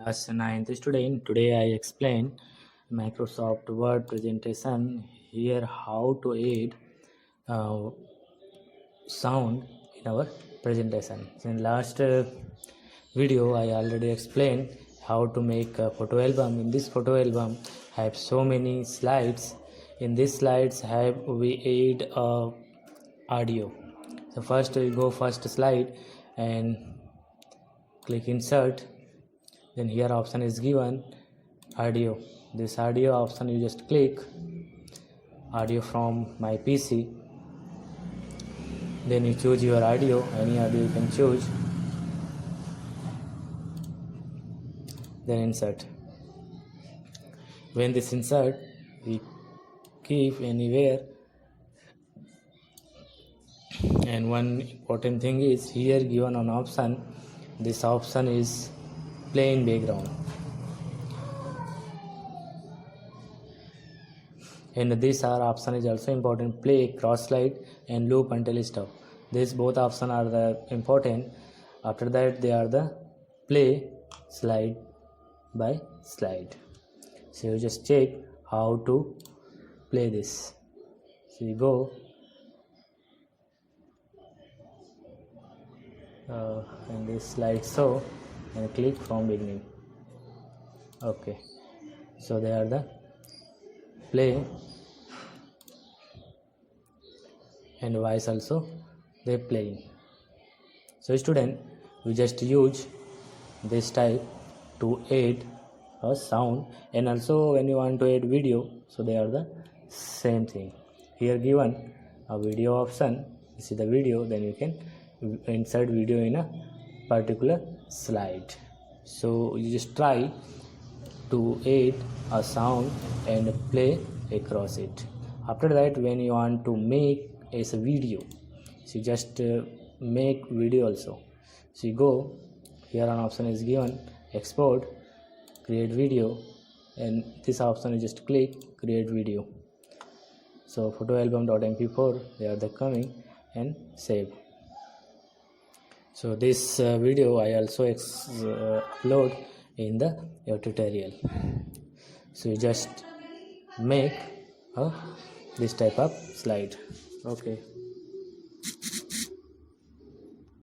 As ninth student, today I explain Microsoft Word presentation. Here, how to add uh, sound in our presentation. In last video, I already explained how to make a photo album. In this photo album, I have so many slides. In these slides, have we add audio. So first, we go first slide and click insert. Then here option is given audio. This audio option you just click audio from my PC. Then you choose your audio, any audio you can choose. Then insert. When this insert, we keep anywhere. And one important thing is here given an option. This option is plain background. And this R option is also important, play, cross slide and loop until stop. These both options are the important. After that they are the play, slide by slide. So you just check how to play this. So you go in this slide show and click from beginning. Okay, so they are the play and voice also they playing. So student, we just use this type to add a sound, and also when you want to add video, so they are the same thing. Here given a video option, you see the video, then you can insert video in a particular slide. So you just try to add a sound and play across it. After that, when you want to make as a video, so you just make video also. So you go here, an option is given export, create video, and this option you just click create video. So photo album.mp4 they are the coming and save. So this video I also upload in the your tutorial. So you just make this type of slide. Okay.